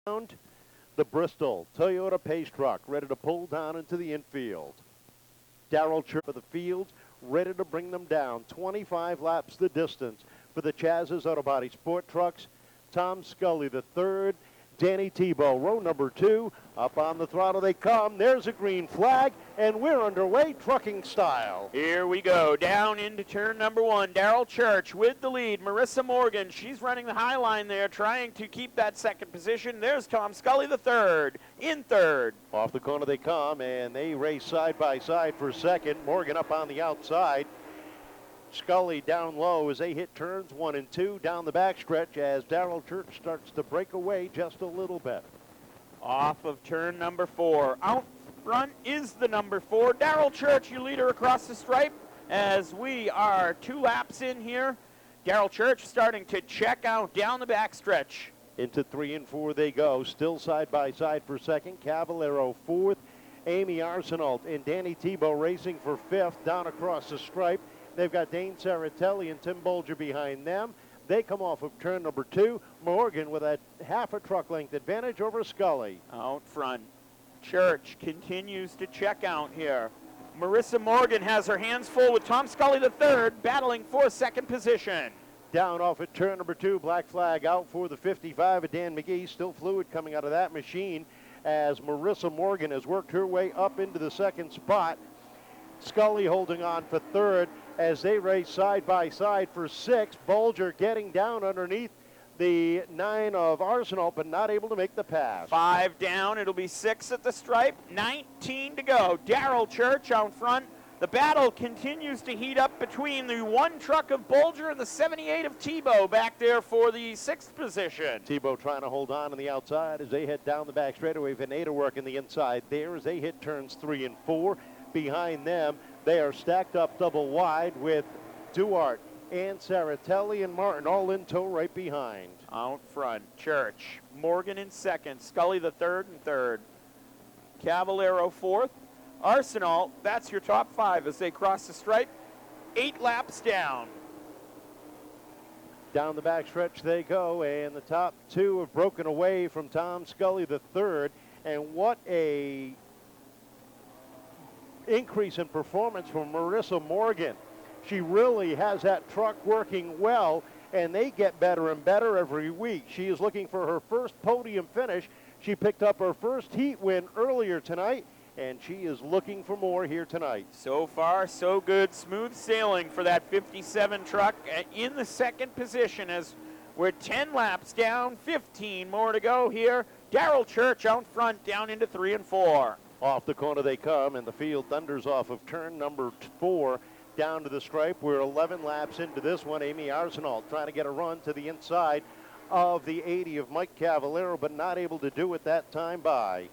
The Bristol Toyota Pace Truck ready to pull down into the infield. Darryl Church for the fields, ready to bring them down. 25 laps the distance for the Chaz's Auto Body Sport Trucks. Tom Scully, the third. Danny Thibeault, row number 2. Up on the throttle they come. There's a green flag, and we're underway trucking style. Here we go, down into turn number 1. Darryl Church with the lead. Marissa Morgan, she's running the high line there, trying to keep that second position. There's Tom Scully, the third, in third. Off the corner they come, and they race side by side for second. Morgan up on the outside. Scully down low as they hit turns 1 and 2 down the backstretch as Darryl Church starts to break away just a little bit. Off of turn number 4. Out front is the number 4. Darryl Church, your leader across the stripe as we are 2 laps in here. Darryl Church starting to check out down the backstretch. Into 3 and 4 they go, still side by side for second. Cavallaro fourth. Amy Arsenault and Danny Thibeault racing for fifth down across the stripe. They've got Dane Saritelli and Tim Bolger behind them. They come off of turn number 2. Morgan with a half a truck length advantage over Scully. Out front, Church continues to check out here. Marissa Morgan has her hands full with Tom Scully the third, battling for second position. Down off at turn number 2, black flag out for the 55 of Dan McGee. Still fluid coming out of that machine as Marissa Morgan has worked her way up into the second spot. Scully holding on for third as they race side by side for 6. Bolger getting down underneath the 9 of Arsenault, but not able to make the pass. 5 down, it'll be 6 at the stripe, 19 to go. Darryl Church out front. The battle continues to heat up between the 1 truck of Bolger and the 78 of Thibeault back there for the 6th position. Thibeault trying to hold on the outside as they head down the back straightaway. Vanada working the inside there as they hit turns 3 and 4. Behind them, they are stacked up double wide with Duarte and Saritelli and Martin all in tow right behind. Out front, Church. Morgan in second. Scully the third and third. Cavallaro fourth. Arsenault, that's your top 5 as they cross the stripe. 8 laps down. Down the backstretch they go, and the top 2 have broken away from Tom Scully the third. And what a increase in performance from Marissa Morgan. She really has that truck working well, and they get better and better every week. She is looking for her first podium finish. She picked up her first heat win earlier tonight, and she is looking for more here tonight. So far, so good. Smooth sailing for that 57 truck in the second position as we're 10 laps down, 15 more to go here. Darryl Church out front down into 3 and 4. Off the corner they come, and the field thunders off of turn number 4 down to the stripe. We're 11 laps into this one. Amy Arsenault trying to get a run to the inside of the 80 of Mike Cavallaro, but not able to do it that time by.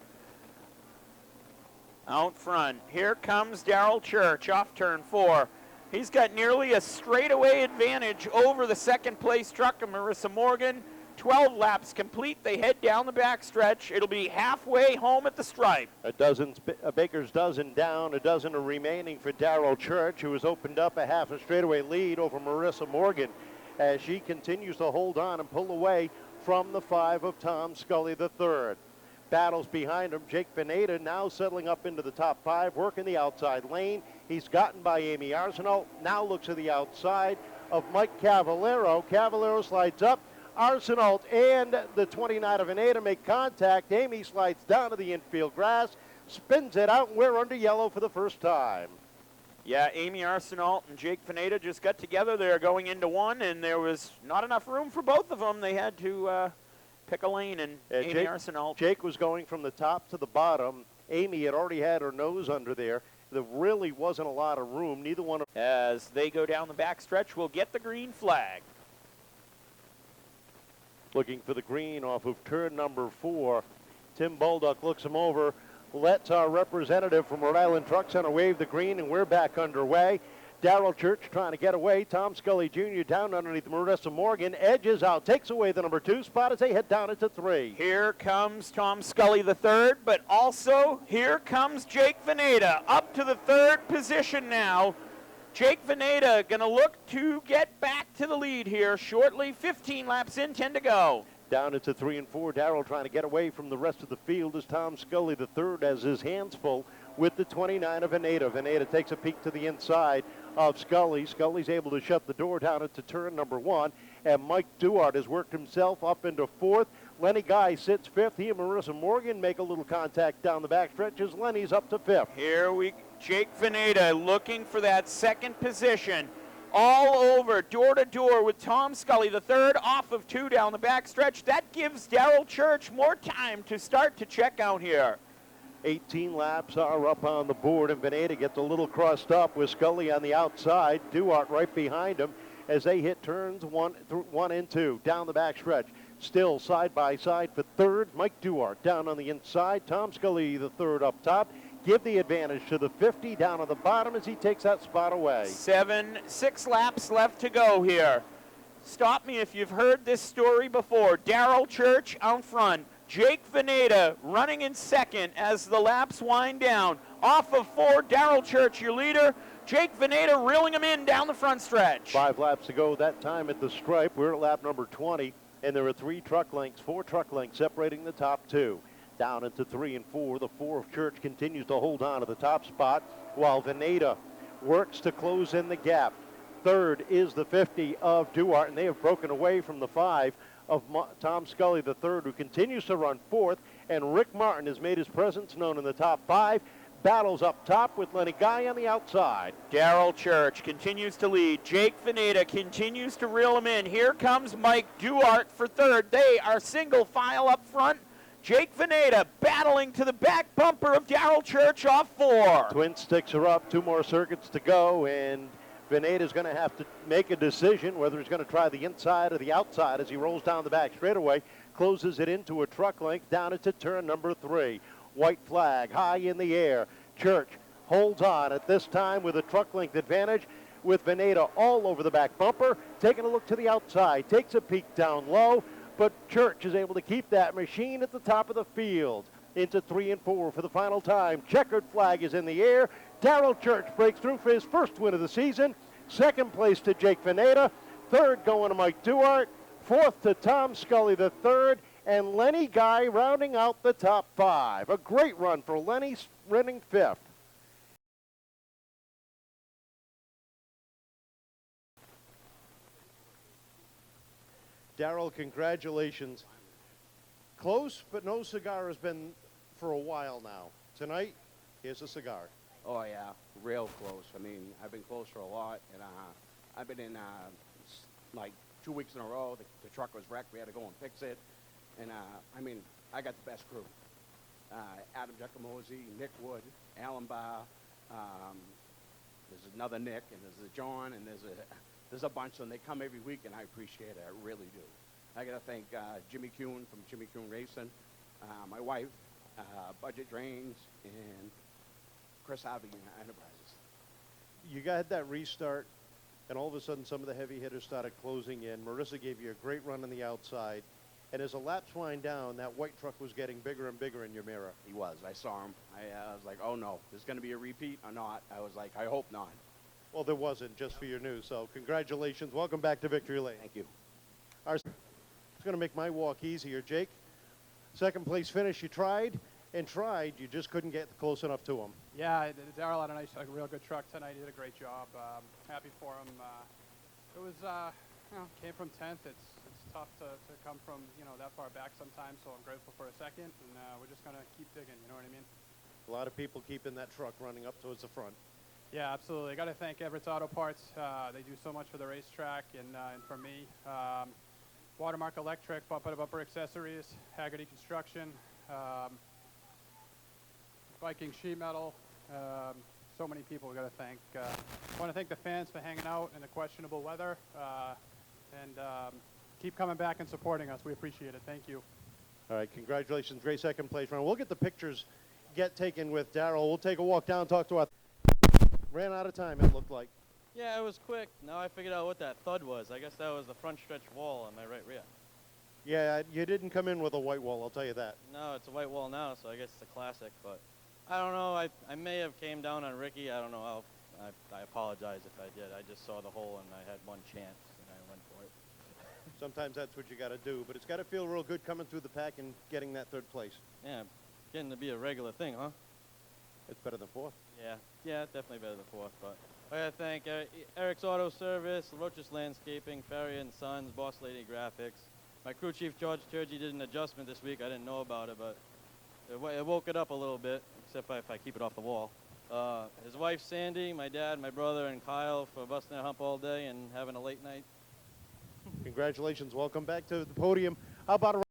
Out front, here comes Darryl Church off turn 4. He's got nearly a straightaway advantage over the second place truck of Marissa Morgan. 12 laps complete. They head down the backstretch. It'll be halfway home at the stripe. A baker's dozen down, a dozen are remaining for Darryl Church, who has opened up a half a straightaway lead over Marissa Morgan as she continues to hold on and pull away from the 5 of Tom Scully the third. Battles behind him. Jake Vanada now settling up into the top 5, working the outside lane. He's gotten by Amy Arsenault. Now looks to the outside of Mike Cavallaro. Cavallaro slides up. Arsenault and the 29 of Vanada make contact. Amy slides down to the infield grass, spins it out, and we're under yellow for the first time. Yeah, Amy Arsenault and Jake Vanada just got together. They're going into 1, and there was not enough room for both of them. They had to pick a lane, and Amy Arsenault. Jake was going from the top to the bottom. Amy had already had her nose under there. There really wasn't a lot of room. Neither one of them. As they go down the backstretch, we'll get the green flag. Looking for the green off of turn number 4. Tim Bolduck looks him over, lets our representative from Rhode Island Truck Center wave the green, and we're back underway. Darryl Church trying to get away. Tom Scully Jr. down underneath Marissa Morgan. Edges out, takes away the number 2 spot as they head down into 3. Here comes Tom Scully the third, but also here comes Jake Vanada up to the 3rd position now. Jake Vanada going to look to get back to the lead here shortly. 15 laps in, 10 to go. Down into 3 and 4. Darryl trying to get away from the rest of the field as Tom Scully, the third, has his hands full with the 29 of Vanada. Vanada takes a peek to the inside of Scully. Scully's able to shut the door down into turn number 1. And Mike Duarte has worked himself up into 4th. Lenny Guy sits 5th. He and Marissa Morgan make a little contact down the backstretch as Lenny's up to 5th. Jake Vanada looking for that second position. All over, door to door with Tom Scully, the third, off of 2 down the backstretch. That gives Darryl Church more time to start to check out here. 18 laps are up on the board, and Vanada gets a little crossed up with Scully on the outside. Duarte right behind him as they hit turns 1 and 2 down the backstretch. Still side by side for third. Mike Duarte down on the inside. Tom Scully, the third, up top. Give the advantage to the 50 down on the bottom as he takes that spot away. 6 laps left to go here. Stop me if you've heard this story before. Darryl Church out front. Jake Vanada running in second as the laps wind down. Off of 4, Darryl Church, your leader. Jake Vanada reeling him in down the front stretch. 5 laps to go that time at the stripe. We're at lap number 20, and there are 4 truck lengths separating the top 2. Down into 3 and 4. The 4 of Church continues to hold on to the top spot while Vanada works to close in the gap. Third is the 50 of Duarte, and they have broken away from the 5 of Tom Scully, the third, who continues to run 4th, and Rick Martin has made his presence known in the top 5. Battles up top with Lenny Guy on the outside. Darryl Church continues to lead. Jake Vanada continues to reel him in. Here comes Mike Duarte for third. They are single file up front. Jake Vanada battling to the back bumper of Darryl Church off 4. Twin sticks are up, 2 more circuits to go, and Vanada's going to have to make a decision whether he's going to try the inside or the outside as he rolls down the back straightaway, closes it into a truck length down into turn number 3. White flag high in the air. Church holds on at this time with a truck length advantage with Vanada all over the back bumper. Taking a look to the outside, takes a peek down low, but Church is able to keep that machine at the top of the field. Into 3 and 4 for the final time. Checkered flag is in the air. Darryl Church breaks through for his first win of the season. Second place to Jake Vanada. Third going to Mike Duarte. Fourth to Tom Scully, the third. And Lenny Guy rounding out the top 5. A great run for Lenny, running 5th. Darryl, congratulations. Close, but no cigar has been for a while now. Tonight, here's a cigar. Oh, yeah, real close. I mean, I've been close for a lot, and I've been in like 2 weeks in a row. The truck was wrecked. We had to go and fix it. And, I mean, I got the best crew. Adam Giacomosi, Nick Wood, Alan Barr, there's another Nick, and there's a John, and there's a bunch, and they come every week, and I appreciate it. I really do. I got to thank Jimmy Kuhn from Jimmy Kuhn Racing, my wife, Budget Drains, and Chris Harvey Enterprises. You got that restart, and all of a sudden some of the heavy hitters started closing in. Marissa gave you a great run on the outside. And as the laps wind down, that white truck was getting bigger and bigger in your mirror. He was. I saw him. I was like, oh, no, there's going to be a repeat or not. I was like, I hope not. Well, there wasn't, just for your news. So congratulations. Welcome back to Victory Lane. Thank you. It's going to make my walk easier, Jake. Second place finish. You tried and tried. You just couldn't get close enough to him. Yeah, Darryl had a real good truck tonight. He did a great job. Happy for him. It was, came from 10th. It's tough to come from, that far back sometimes, so I'm grateful for a second, and we're just going to keep digging, you know what I mean? A lot of people keeping that truck running up towards the front. Yeah, absolutely. I got to thank Everett's Auto Parts. They do so much for the racetrack and for me. Watermark Electric, bumper-to-bumper accessories, Haggerty Construction, Viking Sheet Metal. So many people we got to thank. I want to thank the fans for hanging out in the questionable weather, and keep coming back and supporting us. We appreciate it. Thank you. All right, congratulations. Great second place run. We'll get the pictures taken with Darryl. We'll take a walk down, talk to our... Ran out of time, it looked like. Yeah, it was quick. Now I figured out what that thud was. I guess that was the front stretch wall on my right rear. Yeah, you didn't come in with a white wall, I'll tell you that. No, it's a white wall now, so I guess it's a classic. But I don't know. I may have came down on Ricky. I don't know. I apologize if I did. I just saw the hole and I had one chance and I went for it. Sometimes that's what you got to do, but it's got to feel real good coming through the pack and getting that third place. Yeah, getting to be a regular thing, huh? It's better than fourth. Yeah, definitely better than fourth. But I gotta thank Eric's Auto Service, Roach's Landscaping, Ferry and Sons, Boss Lady Graphics. My crew chief George Turgey did an adjustment this week. I didn't know about it, but it woke it up a little bit, except if I keep it off the wall. His wife Sandy, my dad, my brother, and Kyle for busting their hump all day and having a late night. Congratulations. Welcome back to the podium. How about a